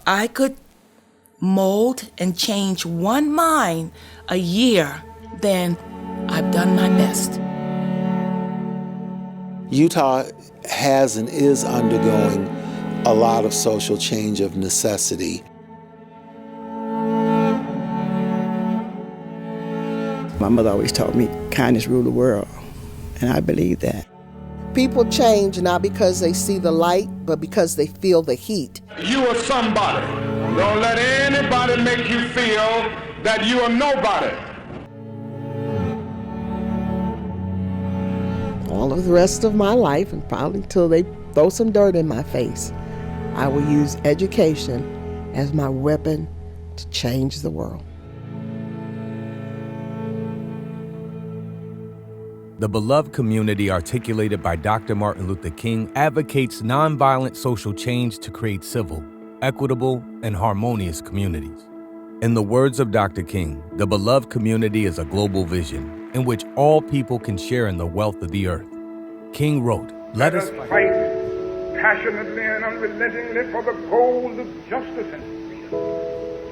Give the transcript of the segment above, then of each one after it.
I could mold and change one mind a year, then I've done my best. Utah has and is undergoing a lot of social change of necessity. My mother always taught me kindness rule the world, and I believe that. People change not because they see the light, but because they feel the heat. You are somebody. Don't let anybody make you feel that you are nobody. All of the rest of my life, and probably until they throw some dirt in my face, I will use education as my weapon to change the world. The beloved community articulated by Dr. Martin Luther King advocates nonviolent social change to create civil, equitable, and harmonious communities. In the words of Dr. King, the beloved community is a global vision in which all people can share in the wealth of the earth. King wrote, "Let us fight passionately and unrelentingly for the goals of justice and freedom.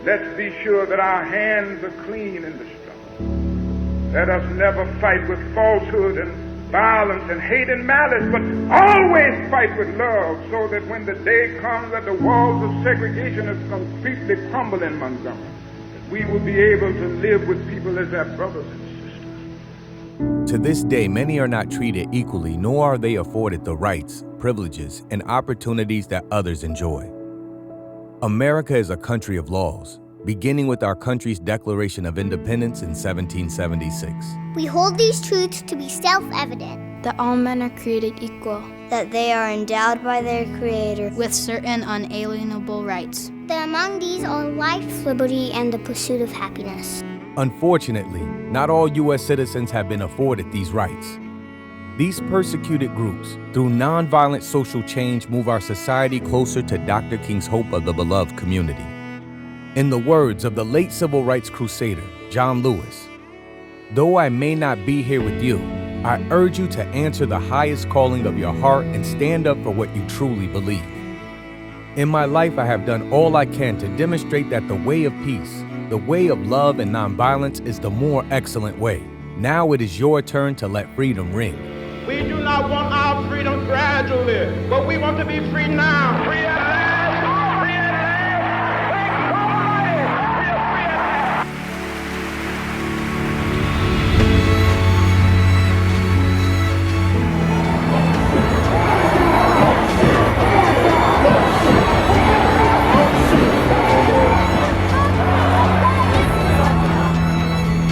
Let's be sure that our hands are clean in the struggle. Let us never fight with falsehood and violence and hate and malice, but always fight with love, so that when the day comes that the walls of segregation have completely crumbled in Montgomery, that we will be able to live with people as their brothers and sisters." To this day, many are not treated equally, nor are they afforded the rights, privileges, and opportunities that others enjoy. America is a country of laws, beginning with our country's Declaration of Independence in 1776. We hold these truths to be self-evident. That all men are created equal. That they are endowed by their Creator with certain unalienable rights. That among these are life, liberty, and the pursuit of happiness. Unfortunately, not all U.S. citizens have been afforded these rights. These persecuted groups, through nonviolent social change, move our society closer to Dr. King's hope of the beloved community. In the words of the late civil rights crusader, John Lewis, "Though I may not be here with you, I urge you to answer the highest calling of your heart and stand up for what you truly believe. In my life, I have done all I can to demonstrate that the way of peace, the way of love and nonviolence is the more excellent way. Now it is your turn to let freedom ring." We do not want our freedom gradually, but we want to be free now. Free at last! Free at last! Thank God! We are free at last!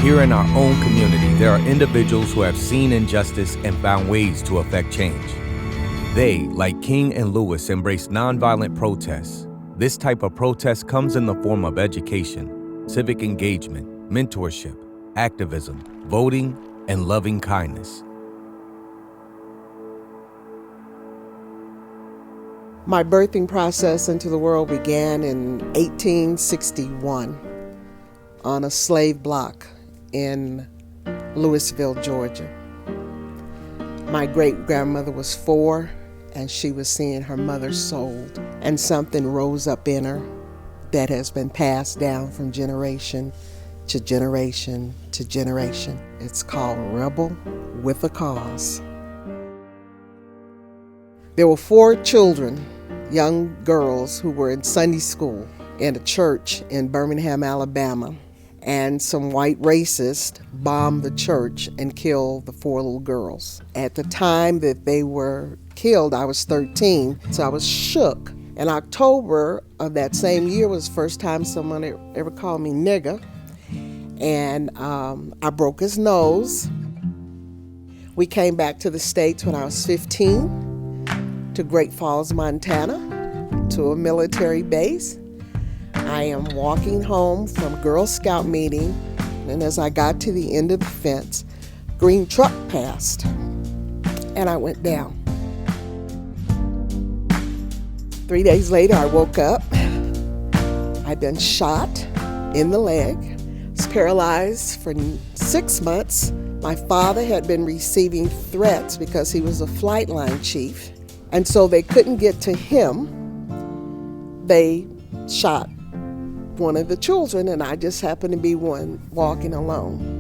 Here in our own community, there are individuals who have seen injustice and found ways to affect change. They, like King and Lewis, embrace nonviolent protests. This type of protest comes in the form of education, civic engagement, mentorship, activism, voting, and loving kindness. My birthing process into the world began in 1861 on a slave block in Louisville, Georgia. My great-grandmother was 4, and she was seeing her mother sold, and something rose up in her that has been passed down from generation to generation to generation. It's called Rebel with a Cause. There were 4 children, young girls, who were in Sunday school in a church in Birmingham, Alabama. And some white racists bombed the church and killed the 4 little girls. At the time that they were killed, I was 13, so I was shook. In October of that same year was the first time someone ever called me nigger. And I broke his nose. We came back to the States when I was 15 to Great Falls, Montana, to a military base. I am walking home from Girl Scout meeting, and as I got to the end of the fence, green truck passed, and I went down. 3 days later, I woke up. I'd been shot in the leg, was paralyzed for 6 months. My father had been receiving threats because he was a flight line chief, and so they couldn't get to him. They shot one of the children, and I just happened to be one walking alone.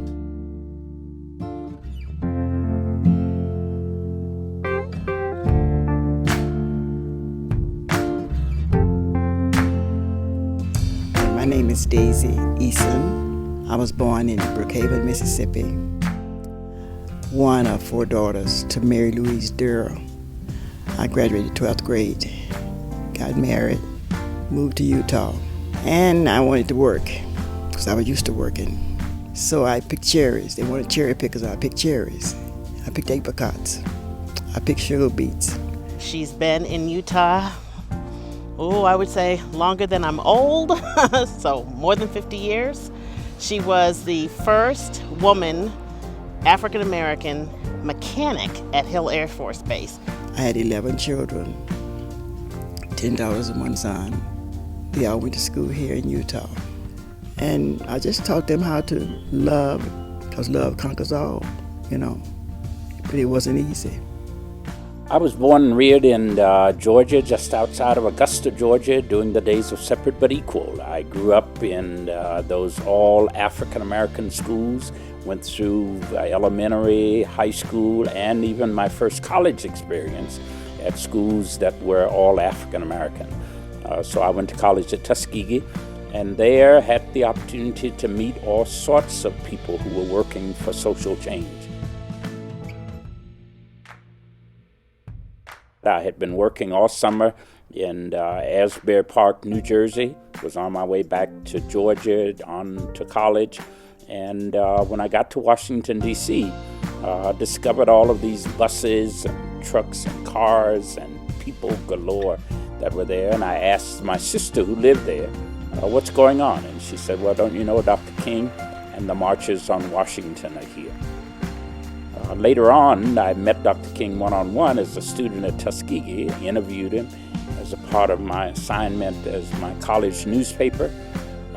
My name is Daisy Eason. I was born in Brookhaven, Mississippi. One of 4 daughters to Mary Louise Durrell. I graduated 12th grade, got married, moved to Utah, and I wanted to work because I was used to working. So I picked cherries. They wanted cherry pickers. I picked cherries. I picked apricots. I picked sugar beets. She's been in Utah, I would say longer than I'm old, so more than 50 years. She was the first woman, African-American mechanic at Hill Air Force Base. I had 11 children, 10 daughters and 1 son. They all went to school here in Utah. And I just taught them how to love, because love conquers all, But it wasn't easy. I was born and reared in Georgia, just outside of Augusta, Georgia, during the days of Separate But Equal. I grew up in those all African-American schools, went through elementary, high school, and even my first college experience at schools that were all African-American. So I went to college at Tuskegee, and there had the opportunity to meet all sorts of people who were working for social change. I had been working all summer in Asbury Park, New Jersey, was on my way back to Georgia, on to college, and when I got to Washington, D.C., discovered all of these buses and trucks and cars and people galore that were there, and I asked my sister who lived there, what's going on? And she said, well, don't you know Dr. King and the marches on Washington are here. Later on, I met Dr. King one-on-one as a student at Tuskegee, interviewed him as a part of my assignment as my college newspaper,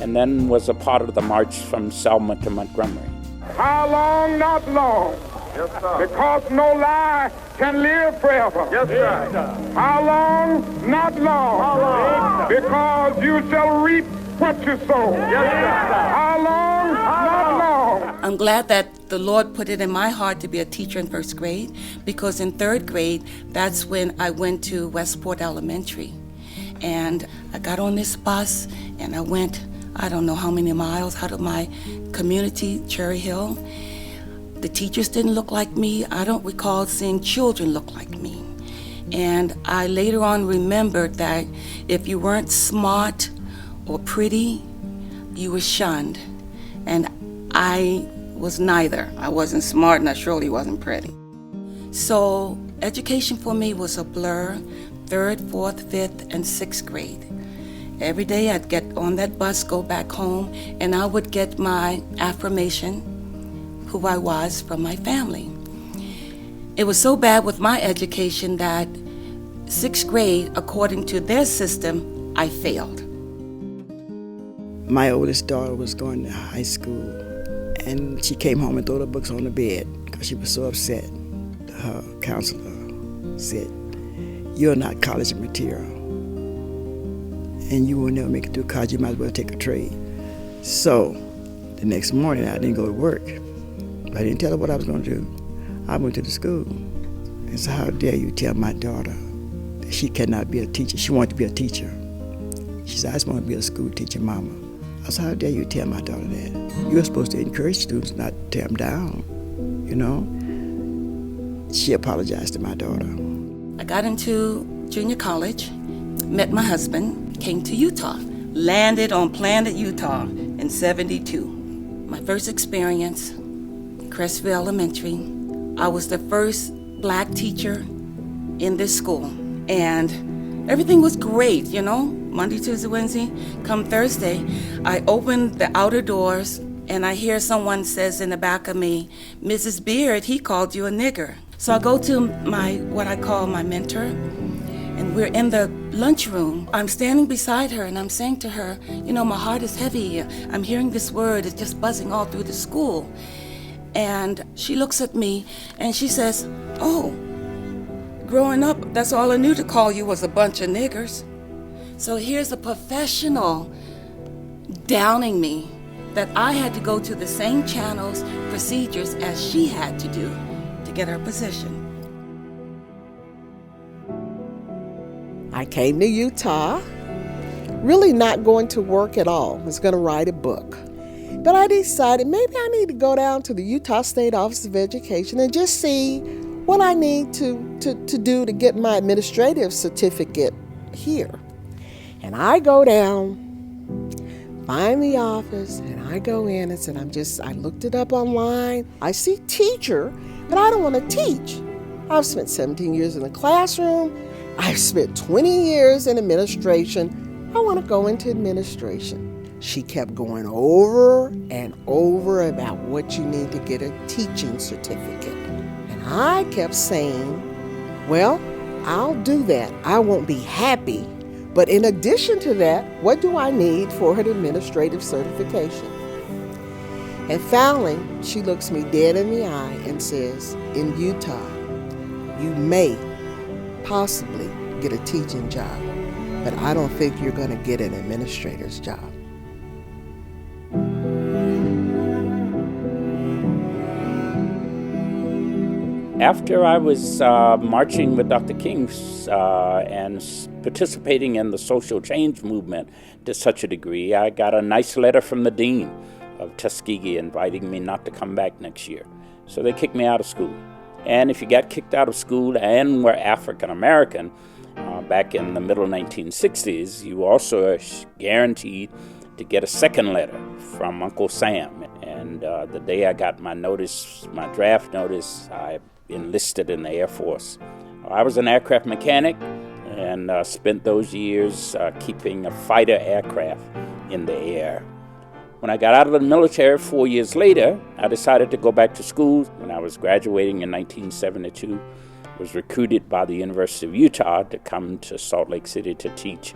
and then was a part of the march from Selma to Montgomery. How long? Not long. Yes, sir. Because no lie can live forever. Yes, sir. How long? Not long. How long? Because you shall reap what you sow. Yes, sir. How long? Not long. I'm glad that the Lord put it in my heart to be a teacher in 1st grade, because in 3rd grade, that's when I went to Westport Elementary. And I got on this bus and I went, I don't know how many miles out of my community, Cherry Hill. The teachers didn't look like me. I don't recall seeing children look like me. And I later on remembered that if you weren't smart or pretty, you were shunned. And I was neither. I wasn't smart and I surely wasn't pretty. So education for me was a blur, 3rd, 4th, 5th, and 6th grade. Every day I'd get on that bus, go back home, and I would get my affirmation, who I was, from my family. It was so bad with my education that 6th grade, according to their system, I failed. My oldest daughter was going to high school, and she came home and threw the books on the bed because she was so upset. Her counselor said, "You're not college material, and you will never make it through college. You might as well take a trade." So the next morning, I didn't go to work. I didn't tell her what I was going to do. I went to the school and said, "How dare you tell my daughter that she cannot be a teacher?" She wanted to be a teacher. She said, "I just want to be a school teacher, Mama." I said, "How dare you tell my daughter that? You're supposed to encourage students, not tear them down, She apologized to my daughter. I got into junior college, met my husband, came to Utah, landed on planet Utah in '72. My first experience, Crestville Elementary. I was the first black teacher in this school, and everything was great, Monday, Tuesday, Wednesday. Come Thursday, I opened the outer doors and I hear someone says in the back of me, "Mrs. Beard, he called you a nigger." So I go to what I call my mentor, and we're in the lunchroom. I'm standing beside her and I'm saying to her, my heart is heavy. I'm hearing this word, it's just buzzing all through the school. And she looks at me and she says, "Oh, growing up, that's all I knew to call you was a bunch of niggers." So here's a professional downing me that I had to go to the same channels, procedures as she had to do to get her position. I came to Utah, really not going to work at all. I was going to write a book. But I decided maybe I need to go down to the Utah State Office of Education and just see what I need to do to get my administrative certificate here. And I go down, find the office, and I go in and said, I looked it up online. I see teacher, but I don't want to teach. I've spent 17 years in the classroom. I've spent 20 years in administration. I want to go into administration. She kept going over and over about what you need to get a teaching certificate. And I kept saying, well, I'll do that. I won't be happy. But in addition to that, what do I need for an administrative certification? And finally, she looks me dead in the eye and says, in Utah, you may possibly get a teaching job, but I don't think you're going to get an administrator's job. After I was marching with Dr. King and participating in the social change movement to such a degree, I got a nice letter from the dean of Tuskegee inviting me not to come back next year. So they kicked me out of school. And if you got kicked out of school and were African American back in the middle 1960s, you also are guaranteed to get a second letter from Uncle Sam. And the day I got my notice, my draft notice, I enlisted in the Air Force. I was an aircraft mechanic and spent those years keeping a fighter aircraft in the air. When I got out of the military 4 years later, I decided to go back to school. When I was graduating in 1972, I was recruited by the University of Utah to come to Salt Lake City to teach.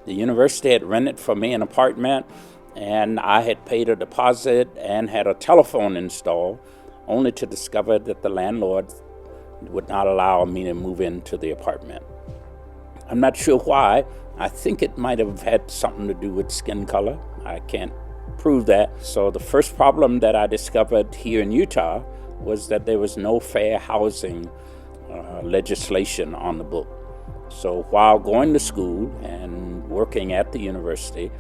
The university had rented for me an apartment, and I had paid a deposit and had a telephone installed, only to discover that the landlord would not allow me to move into the apartment. I'm not sure why. I think it might have had something to do with skin color. I can't prove that. So the first problem that I discovered here in Utah was that there was no fair housing legislation on the book. So while going to school and working at the university,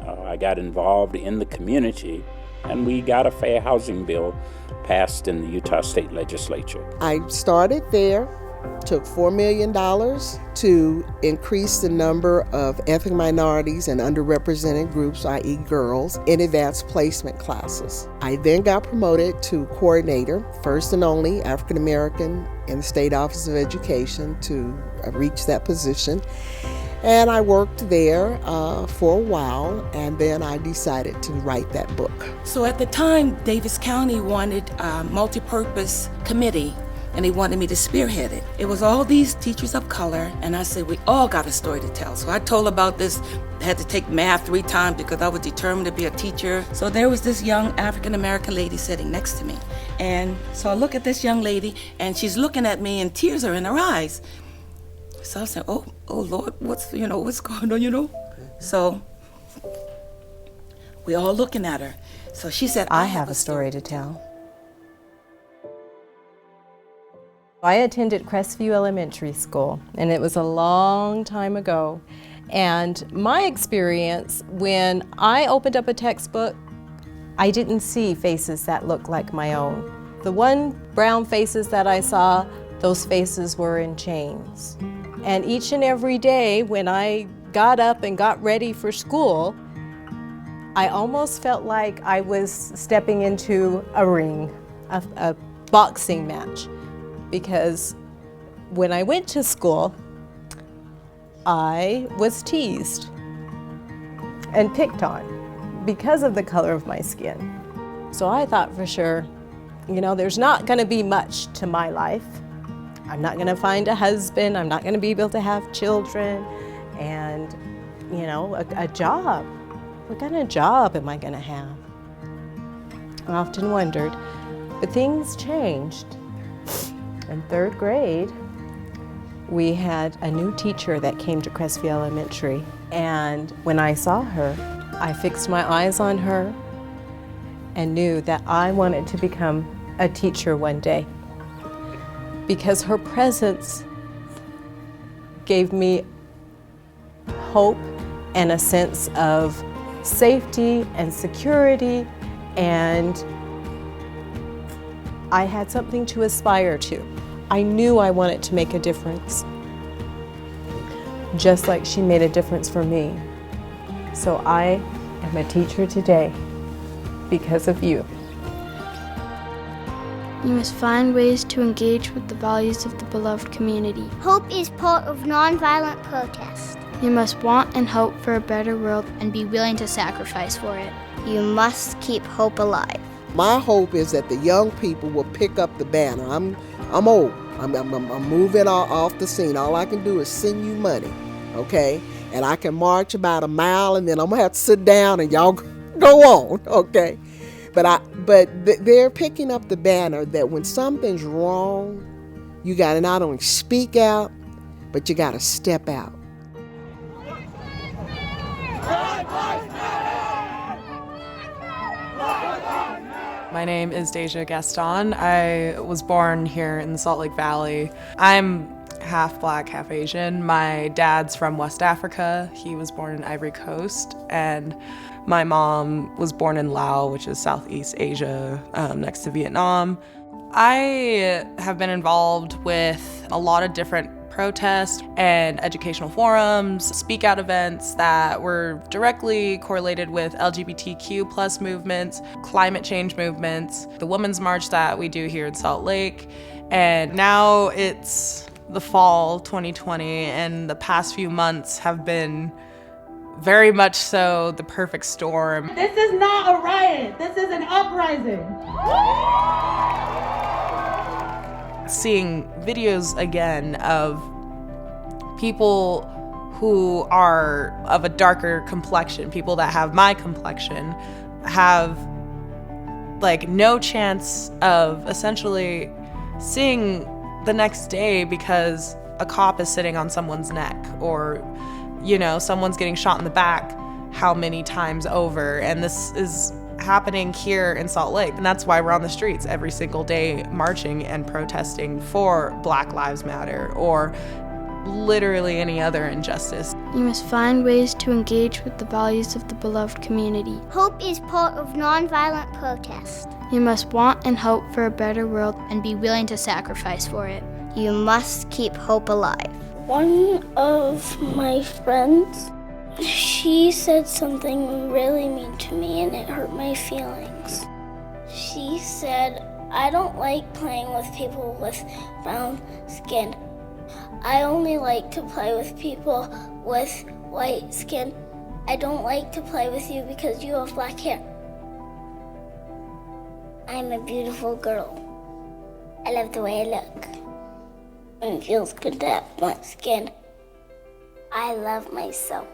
I got involved in the community, and we got a fair housing bill passed in the Utah State Legislature. I started there, took $4 million to increase the number of ethnic minorities and underrepresented groups, i.e. girls, in advanced placement classes. I then got promoted to coordinator, first and only African American in the State Office of Education to reach that position. And I worked there for a while, and then I decided to write that book. So at the time, Davis County wanted a multi-purpose committee, and they wanted me to spearhead it. It was all these teachers of color, and I said, we all got a story to tell. So I told about this, I had to take math 3 times because I was determined to be a teacher. So there was this young African-American lady sitting next to me. And so I look at this young lady, and she's looking at me, and tears are in her eyes. So I said, oh Lord, what's going on, So we all looking at her. So she said, I have a story to tell. I attended Crestview Elementary School, and it was a long time ago. And my experience, when I opened up a textbook, I didn't see faces that looked like my own. The one brown faces that I saw, those faces were in chains. And each and every day when I got up and got ready for school, I almost felt like I was stepping into a ring, a boxing match. Because when I went to school, I was teased and picked on because of the color of my skin. So I thought for sure, there's not going to be much to my life. I'm not going to find a husband. I'm not going to be able to have children. And, a job. What kind of job am I going to have? I often wondered, but things changed. In 3rd grade, we had a new teacher that came to Crestview Elementary. And when I saw her, I fixed my eyes on her and knew that I wanted to become a teacher one day, because her presence gave me hope and a sense of safety and security, and I had something to aspire to. I knew I wanted to make a difference, just like she made a difference for me. So I am a teacher today because of you. You must find ways to engage with the values of the beloved community. Hope is part of nonviolent protest. You must want and hope for a better world and be willing to sacrifice for it. You must keep hope alive. My hope is that the young people will pick up the banner. I'm old. I'm moving off the scene. All I can do is send you money, okay? And I can march about a mile, and then I'm gonna have to sit down, and y'all go on, okay? But they're picking up the banner that when something's wrong, you gotta not only speak out, but you gotta step out. My name is Deja Gaston. I was born here in the Salt Lake Valley. I'm half black, half Asian. My dad's from West Africa. He was born in Ivory Coast, and my mom was born in Laos, which is Southeast Asia, next to Vietnam. I have been involved with a lot of different protests and educational forums, speak out events that were directly correlated with LGBTQ plus movements, climate change movements, the Women's March that we do here in Salt Lake. And now it's the fall 2020, and the past few months have been very much so the perfect storm. This is not a riot, this is an uprising. Seeing videos again of people who are of a darker complexion, people that have my complexion, have like no chance of essentially seeing the next day because a cop is sitting on someone's neck, or someone's getting shot in the back how many times over. And this is happening here in Salt Lake, and that's why we're on the streets every single day marching and protesting for Black Lives Matter or literally any other injustice. You must find ways to engage with the values of the beloved community. Hope is part of nonviolent protest. You must want and hope for a better world and be willing to sacrifice for it. You must keep hope alive. One of my friends, she said something really mean to me and it hurt my feelings. She said, "I don't like playing with people with brown skin. I only like to play with people with white skin. I don't like to play with you because you have black hair. I'm a beautiful girl. I love the way I look. And it feels good to have black skin. I love myself."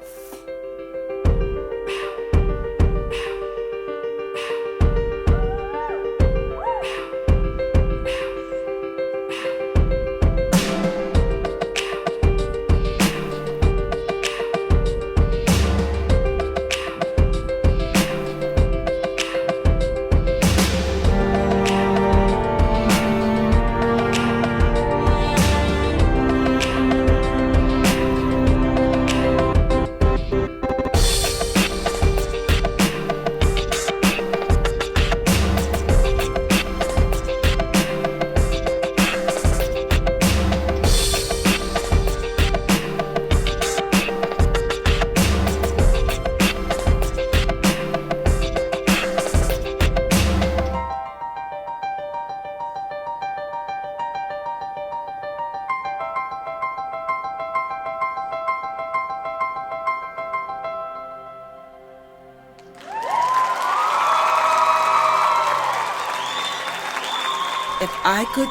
If I could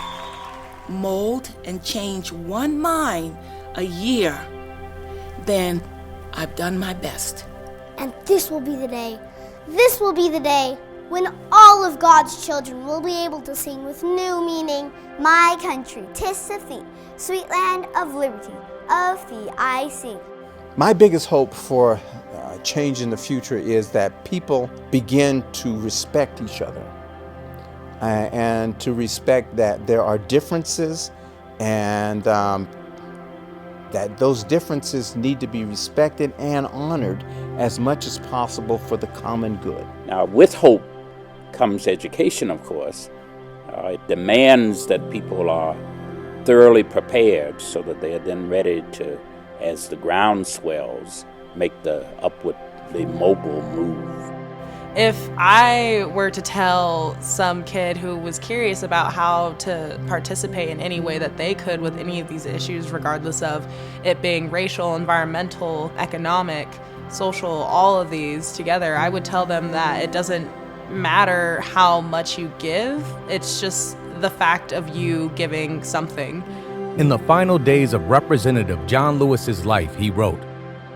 mold and change one mind a year, then I've done my best. And this will be the day when all all of God's children will be able to sing with new meaning, my country, 'tis of thee, sweet land of liberty, of thee I sing. My biggest hope for change in the future is that people begin to respect each other and to respect that there are differences and that those differences need to be respected and honored as much as possible for the common good. Now, with hope comes education, of course. It demands that people are thoroughly prepared so that they are then ready to, as the ground swells, make the upwardly mobile move. If I were to tell some kid who was curious about how to participate in any way that they could with any of these issues, regardless of it being racial, environmental, economic, social, all of these together, I would tell them that it doesn't matter how much you give, it's just the fact of you giving something. In the final days of Representative John Lewis's life, he wrote,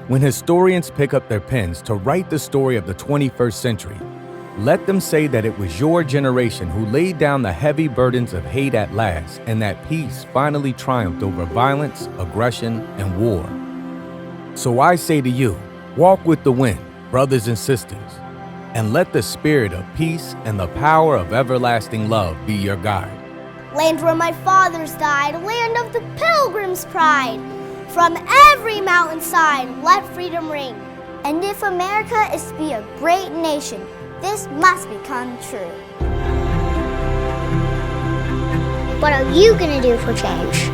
"When historians pick up their pens to write the story of the 21st century, let them say that it was your generation who laid down the heavy burdens of hate at last, and that peace finally triumphed over violence, aggression, and war. So I say to you, walk with the wind, brothers and sisters, and let the spirit of peace and the power of everlasting love be your guide. Land where my fathers died, land of the pilgrim's pride. From every mountainside, let freedom ring. And if America is to be a great nation, this must become true." What are you gonna do for change?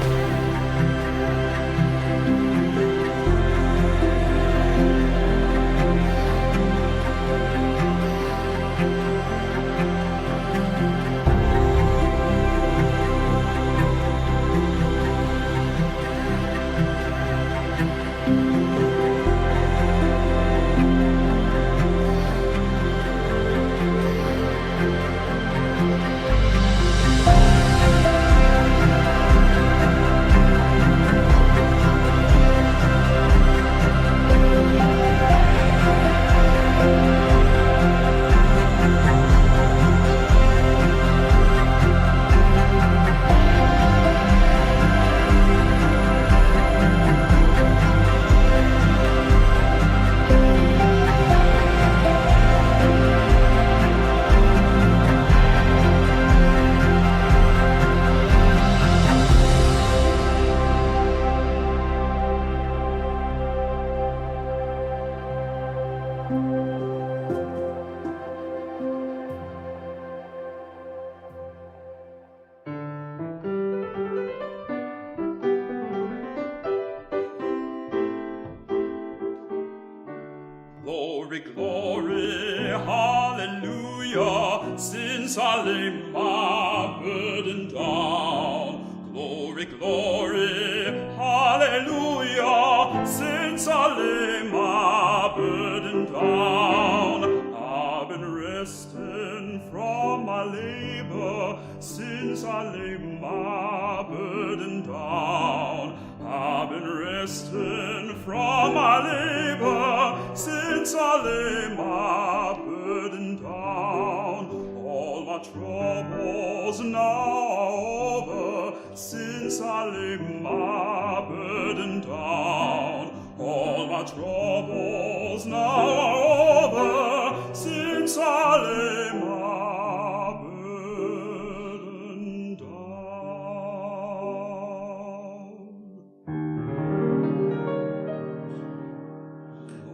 Glory, glory, hallelujah, since I lay my burden down. Glory, glory, hallelujah, since I lay my burden down. I've been resting from my labor since I lay my burden down. I've been resting from my labor since I lay my burden down. All my troubles now are over since I lay my burden down. All my troubles now are over since I lay my burden down.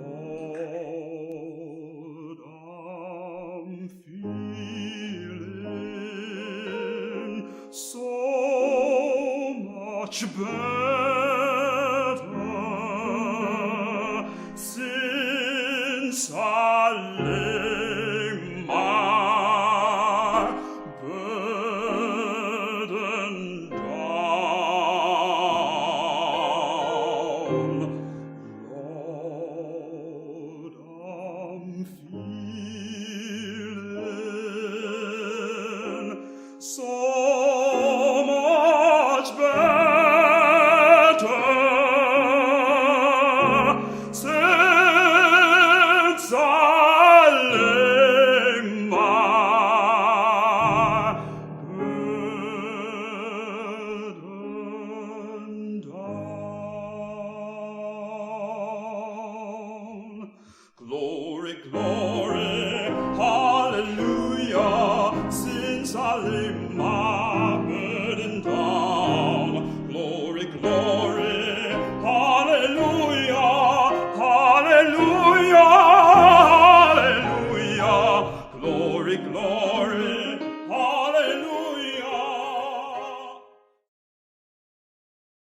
Lord, I'm feeling so much better since I lay my burden down. Lord, I'm feeling so much better since I Glory, glory, hallelujah, since I lay my burden down. Glory, glory, hallelujah, hallelujah, hallelujah, glory, glory.